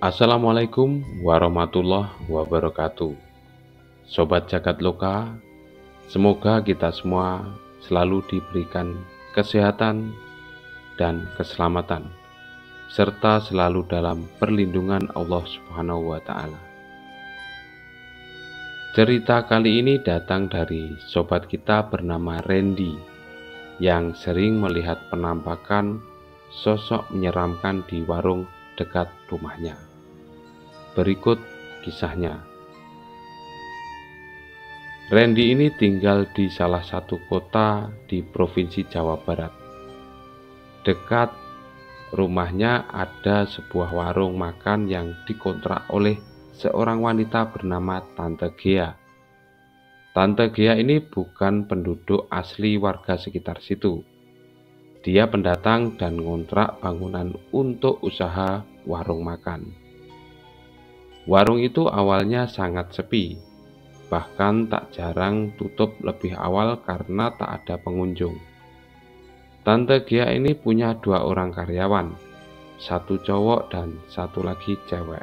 Assalamualaikum warahmatullahi wabarakatuh. Sobat Jagat Loka, semoga kita semua selalu diberikan kesehatan dan keselamatan, serta selalu dalam perlindungan Allah Subhanahu wa Ta'ala. Cerita kali ini datang dari sobat kita bernama Randy yang sering melihat penampakan sosok menyeramkan di warung dekat rumahnya. Berikut kisahnya. Randy ini tinggal di salah satu kota di Provinsi Jawa Barat. Dekat rumahnya ada sebuah warung makan yang dikontrak oleh seorang wanita bernama Tante Gea. Tante Gea ini bukan penduduk asli warga sekitar situ. Dia pendatang dan ngontrak bangunan untuk usaha warung makan. Warung itu awalnya sangat sepi, bahkan tak jarang tutup lebih awal karena tak ada pengunjung. Tante Gea ini punya 2 orang karyawan, 1 cowok dan 1 lagi cewek.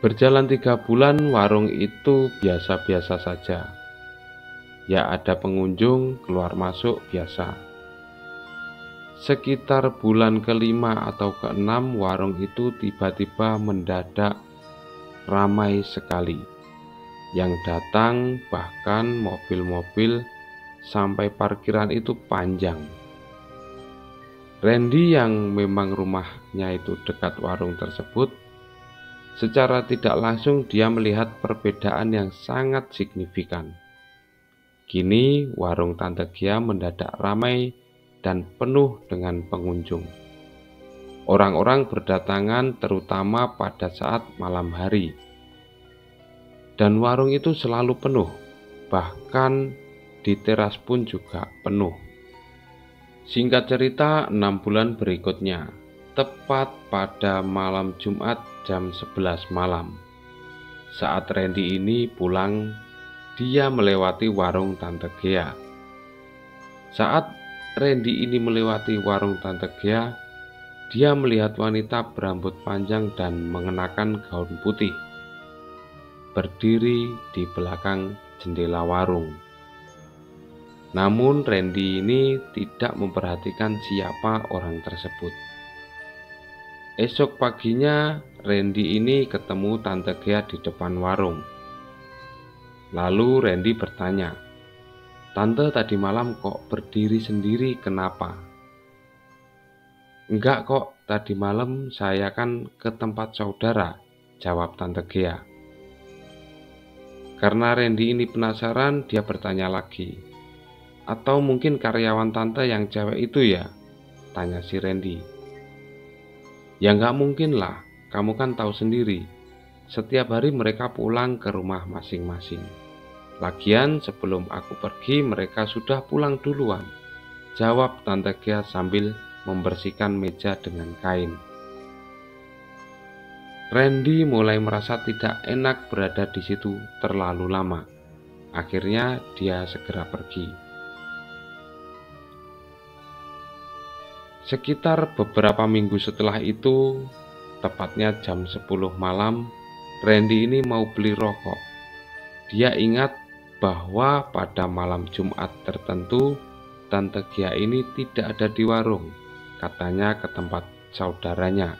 Berjalan 3 bulan, warung itu biasa-biasa saja. Ya, ada pengunjung keluar masuk biasa. Sekitar bulan ke-5 atau ke-6, warung itu tiba-tiba mendadak ramai sekali. Yang datang bahkan mobil-mobil sampai parkiran itu panjang. Randy yang memang rumahnya itu dekat warung tersebut, secara tidak langsung dia melihat perbedaan yang sangat signifikan. Kini warung Tante Gea mendadak ramai dan penuh dengan pengunjung. Orang-orang berdatangan terutama pada saat malam hari. Dan warung itu selalu penuh, bahkan di teras pun juga penuh. Singkat cerita, 6 bulan berikutnya, tepat pada malam Jumat jam 11 malam, saat Randy ini pulang, dia melewati warung Tante Gea. Saat Randy ini melewati warung Tante Gea, dia melihat wanita berambut panjang dan mengenakan gaun putih, berdiri di belakang jendela warung. Namun Randy ini tidak memperhatikan siapa orang tersebut. Esok paginya, Randy ini ketemu Tante Gea di depan warung. Lalu Randy bertanya, "Tante, tadi malam kok berdiri sendiri, kenapa?" "Enggak kok, tadi malam saya kan ke tempat saudara," jawab Tante Gea. Karena Randy ini penasaran, dia bertanya lagi, "Atau mungkin karyawan tante yang cewek itu ya?" tanya si Randy. "Ya nggak mungkin lah, kamu kan tahu sendiri, setiap hari mereka pulang ke rumah masing-masing. Lagian sebelum aku pergi mereka sudah pulang duluan," jawab Tante Gea sambil membersihkan meja dengan kain. Randy mulai merasa tidak enak berada di situ terlalu lama. Akhirnya dia segera pergi. Sekitar beberapa minggu setelah itu, tepatnya jam 10 malam, Randy ini mau beli rokok. Dia ingat bahwa pada malam Jumat tertentu, Tante Gea ini tidak ada di warung, katanya ke tempat saudaranya.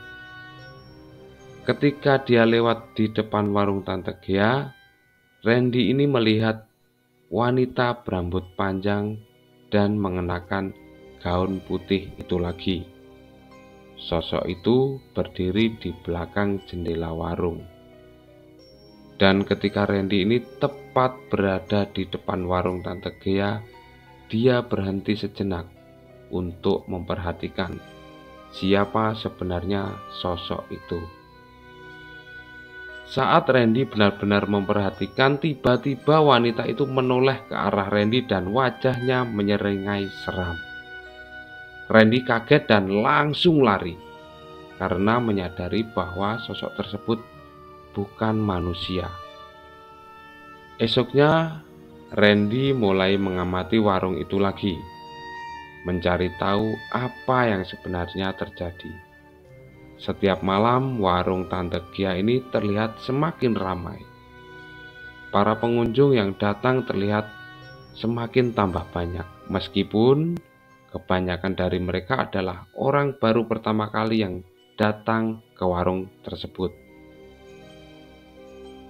Ketika dia lewat di depan warung Tante Gea, Randy ini melihat wanita berambut panjang dan mengenakan gaun putih itu lagi. Sosok itu berdiri di belakang jendela warung. Dan ketika Randy ini tepat berada di depan warung Tante Gea, dia berhenti sejenak untuk memperhatikan siapa sebenarnya sosok itu. Saat Randy benar-benar memperhatikan, tiba-tiba wanita itu menoleh ke arah Randy dan wajahnya menyeringai seram. Randy kaget dan langsung lari karena menyadari bahwa sosok tersebut bukan manusia. Esoknya, Randy mulai mengamati warung itu lagi. mencari tahu apa yang sebenarnya terjadi. Setiap malam, warung Tante Gia ini terlihat semakin ramai. Para pengunjung yang datang terlihat semakin tambah banyak, meskipun kebanyakan dari mereka adalah orang baru pertama kali yang datang ke warung tersebut.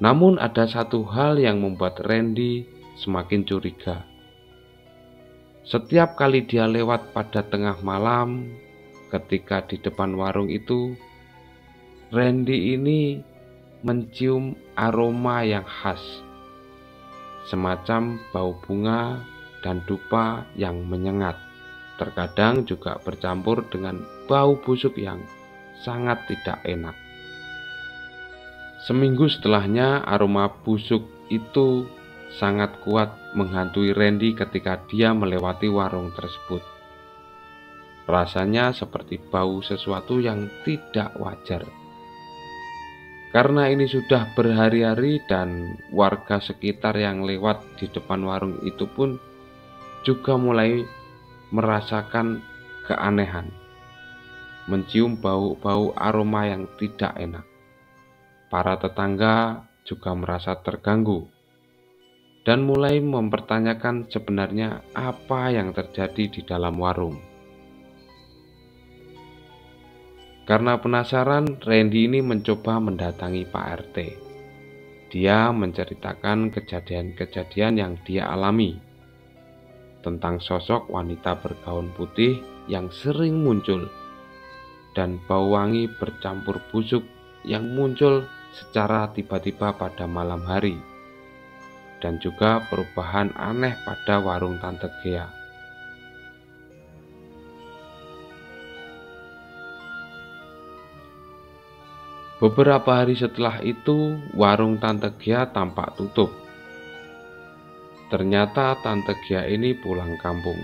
Namun ada satu hal yang membuat Randy semakin curiga. Setiap kali dia lewat pada tengah malam, ketika di depan warung itu, Randy ini mencium aroma yang khas, semacam bau bunga dan dupa yang menyengat. Terkadang juga bercampur dengan bau busuk yang sangat tidak enak. Seminggu setelahnya, aroma busuk itu sangat kuat menghantui Randy ketika dia melewati warung tersebut. Rasanya seperti bau sesuatu yang tidak wajar. Karena ini sudah berhari-hari dan warga sekitar yang lewat di depan warung itu pun juga mulai merasakan keanehan, mencium bau-bau aroma yang tidak enak. Para tetangga juga merasa terganggu dan mulai mempertanyakan sebenarnya apa yang terjadi di dalam warung. Karena penasaran, Randy ini mencoba mendatangi Pak RT. Dia menceritakan kejadian-kejadian yang dia alami, tentang sosok wanita bergaun putih yang sering muncul, dan bau wangi bercampur busuk yang muncul secara tiba-tiba pada malam hari, dan juga perubahan aneh pada warung Tante Gia. Beberapa hari setelah itu, warung Tante Gia tampak tutup. Ternyata Tante Gia ini pulang kampung.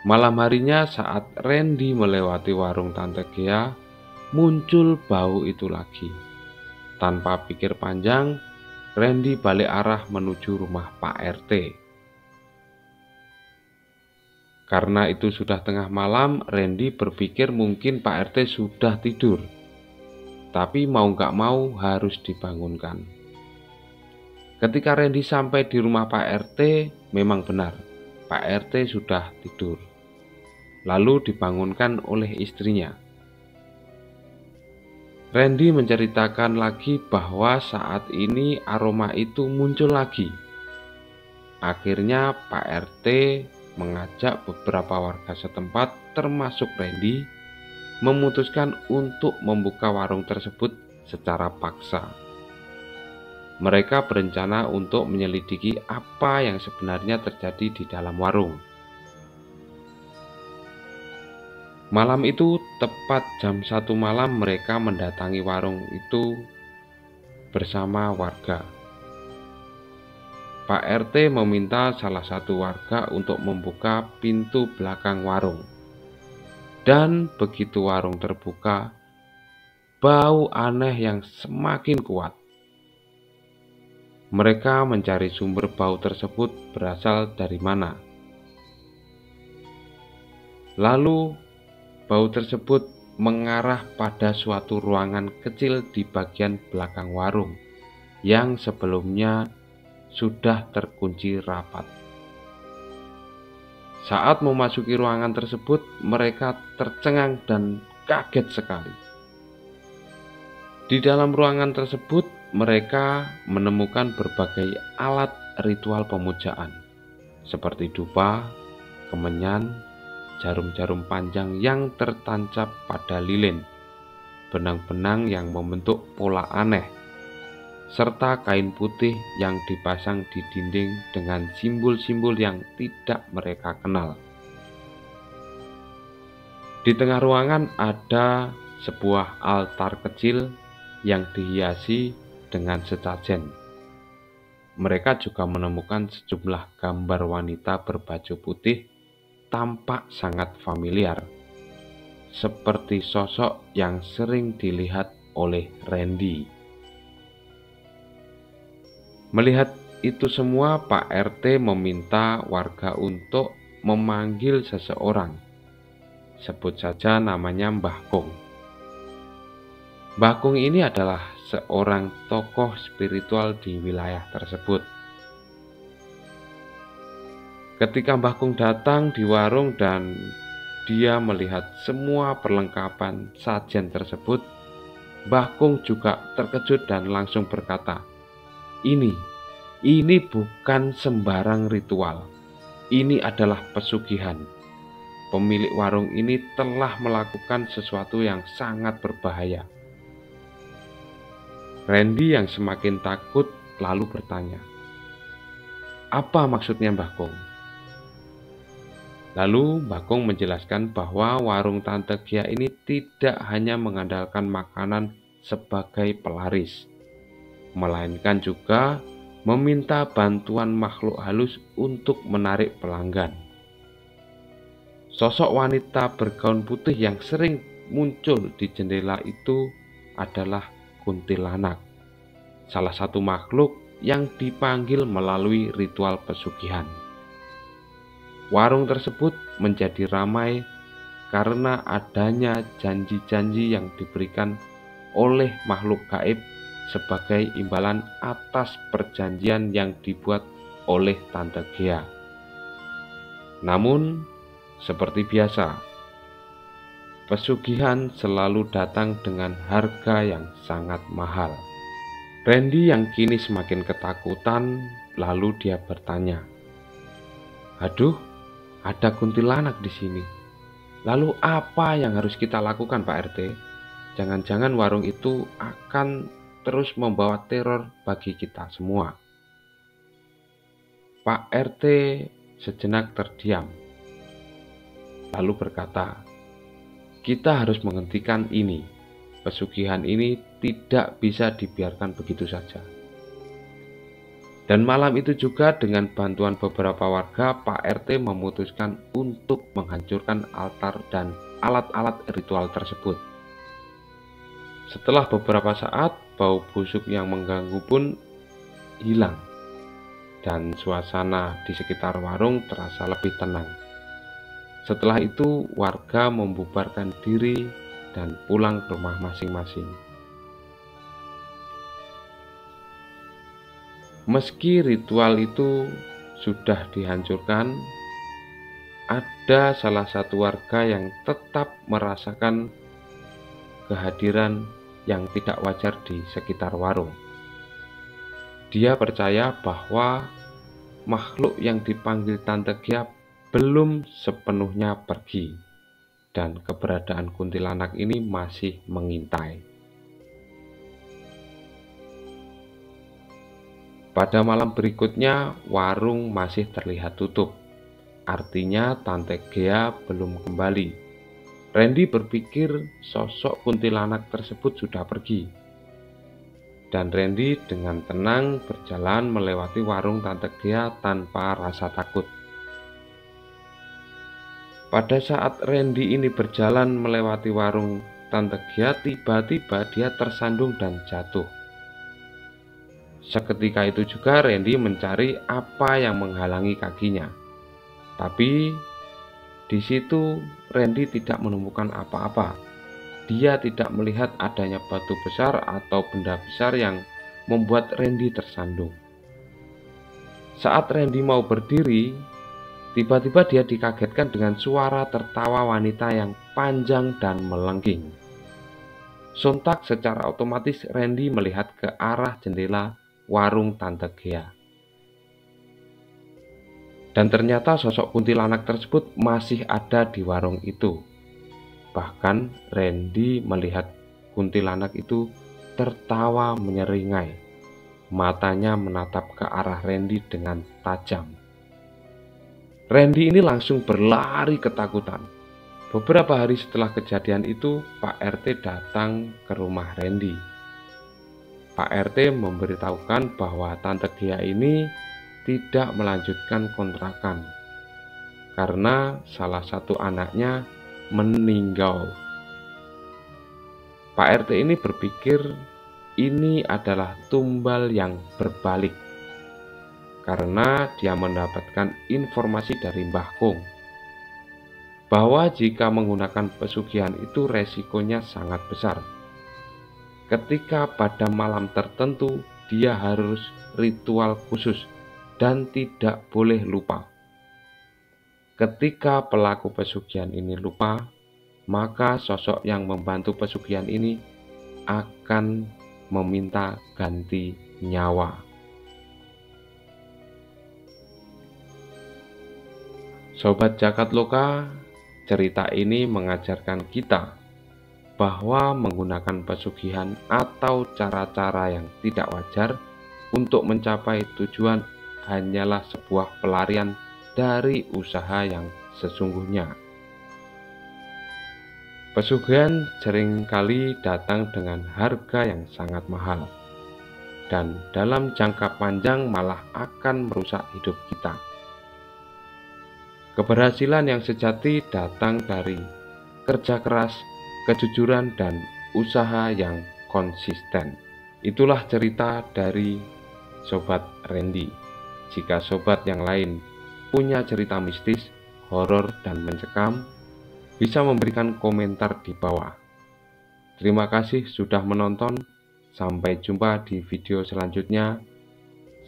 Malam harinya saat Randy melewati warung Tante Gia, muncul bau itu lagi. Tanpa pikir panjang, Randy balik arah menuju rumah Pak RT. Karena itu sudah tengah malam, Randy berpikir mungkin Pak RT sudah tidur. Tapi mau gak mau harus dibangunkan. Ketika Randy sampai di rumah Pak RT, memang benar, Pak RT sudah tidur. Lalu dibangunkan oleh istrinya. Randy menceritakan lagi bahwa saat ini aroma itu muncul lagi. Akhirnya Pak RT mengajak beberapa warga setempat termasuk Randy memutuskan untuk membuka warung tersebut secara paksa. Mereka berencana untuk menyelidiki apa yang sebenarnya terjadi di dalam warung. Malam itu, tepat jam 1 malam, mereka mendatangi warung itu bersama warga. Pak RT meminta salah satu warga untuk membuka pintu belakang warung. Dan begitu warung terbuka, bau aneh yang semakin kuat. Mereka mencari sumber bau tersebut berasal dari mana. Lalu, bau tersebut mengarah pada suatu ruangan kecil di bagian belakang warung yang sebelumnya sudah terkunci rapat. Saat memasuki ruangan tersebut, mereka tercengang dan kaget sekali. Di dalam ruangan tersebut, mereka menemukan berbagai alat ritual pemujaan, seperti dupa, kemenyan, jarum-jarum panjang yang tertancap pada lilin, benang-benang yang membentuk pola aneh, serta kain putih yang dipasang di dinding dengan simbol-simbol yang tidak mereka kenal. Di tengah ruangan ada sebuah altar kecil yang dihiasi dengan sesajen. Mereka juga menemukan sejumlah gambar wanita berbaju putih tampak sangat familiar, seperti sosok yang sering dilihat oleh Randy. Melihat itu semua, Pak RT meminta warga untuk memanggil seseorang. Sebut saja namanya Mbah Kung. Mbah Kung ini adalah seorang tokoh spiritual di wilayah tersebut. Ketika Mbah Kung datang di warung dan dia melihat semua perlengkapan sajian tersebut, Mbah Kung juga terkejut dan langsung berkata, Ini bukan sembarang ritual. Ini adalah pesugihan. Pemilik warung ini telah melakukan sesuatu yang sangat berbahaya." Randy yang semakin takut lalu bertanya, "Apa maksudnya Mbah Kung?" Lalu Mbah Kung menjelaskan bahwa warung Tante Gia ini tidak hanya mengandalkan makanan sebagai pelaris, melainkan juga meminta bantuan makhluk halus untuk menarik pelanggan. Sosok wanita bergaun putih yang sering muncul di jendela itu adalah kuntilanak, salah satu makhluk yang dipanggil melalui ritual pesugihan. Warung tersebut menjadi ramai karena adanya janji-janji yang diberikan oleh makhluk gaib sebagai imbalan atas perjanjian yang dibuat oleh Tante Gia. Namun, seperti biasa, pesugihan selalu datang dengan harga yang sangat mahal. Randy yang kini semakin ketakutan, lalu dia bertanya, "Aduh, ada kuntilanak di sini. Lalu apa yang harus kita lakukan, Pak RT? Jangan-jangan warung itu akan terus membawa teror bagi kita semua." Pak RT sejenak terdiam, lalu berkata, "Kita harus menghentikan ini. Pesugihan ini tidak bisa dibiarkan begitu saja." Dan malam itu juga dengan bantuan beberapa warga, Pak RT memutuskan untuk menghancurkan altar dan alat-alat ritual tersebut. Setelah beberapa saat, bau busuk yang mengganggu pun hilang, dan suasana di sekitar warung terasa lebih tenang. Setelah itu, warga membubarkan diri dan pulang ke rumah masing-masing. Meski ritual itu sudah dihancurkan, ada salah satu warga yang tetap merasakan kehadiran yang tidak wajar di sekitar warung. Dia percaya bahwa makhluk yang dipanggil Tante Gia belum sepenuhnya pergi, dan keberadaan kuntilanak ini masih mengintai. Pada malam berikutnya, warung masih terlihat tutup. Artinya Tante Gia belum kembali. Randy berpikir sosok kuntilanak tersebut sudah pergi. Dan Randy dengan tenang berjalan melewati warung Tante Gia tanpa rasa takut. Pada saat Randy ini berjalan melewati warung Tante Gia, tiba-tiba dia tersandung dan jatuh. Seketika itu juga Randy mencari apa yang menghalangi kakinya. Tapi di situ Randy tidak menemukan apa-apa. Dia tidak melihat adanya batu besar atau benda besar yang membuat Randy tersandung. Saat Randy mau berdiri, tiba-tiba dia dikagetkan dengan suara tertawa wanita yang panjang dan melengking. Sontak secara otomatis Randy melihat ke arah jendela warung Tante Gia. Dan ternyata sosok kuntilanak tersebut masih ada di warung itu. Bahkan Randy melihat kuntilanak itu tertawa menyeringai. Matanya menatap ke arah Randy dengan tajam. Randy ini langsung berlari ketakutan. Beberapa hari setelah kejadian itu, Pak RT datang ke rumah Randy. Pak RT memberitahukan bahwa Tante Gia ini tidak melanjutkan kontrakan karena salah satu anaknya meninggal. Pak RT ini berpikir ini adalah tumbal yang berbalik, karena dia mendapatkan informasi dari Mbah Kung bahwa jika menggunakan pesugihan itu resikonya sangat besar. Ketika pada malam tertentu dia harus ritual khusus dan tidak boleh lupa. Ketika pelaku pesugihan ini lupa, maka sosok yang membantu pesugihan ini akan meminta ganti nyawa. Sobat Jagat Loka, cerita ini mengajarkan kita bahwa menggunakan pesugihan atau cara-cara yang tidak wajar untuk mencapai tujuan hanyalah sebuah pelarian dari usaha yang sesungguhnya. Pesugihan seringkali datang dengan harga yang sangat mahal, dan dalam jangka panjang malah akan merusak hidup kita. Keberhasilan yang sejati datang dari kerja keras, kejujuran, dan usaha yang konsisten. Itulah cerita dari Sobat Randy. Jika sobat yang lain punya cerita mistis, horor, dan mencekam, bisa memberikan komentar di bawah. Terima kasih sudah menonton. Sampai jumpa di video selanjutnya.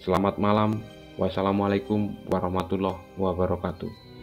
Selamat malam. Wassalamualaikum warahmatullahi wabarakatuh.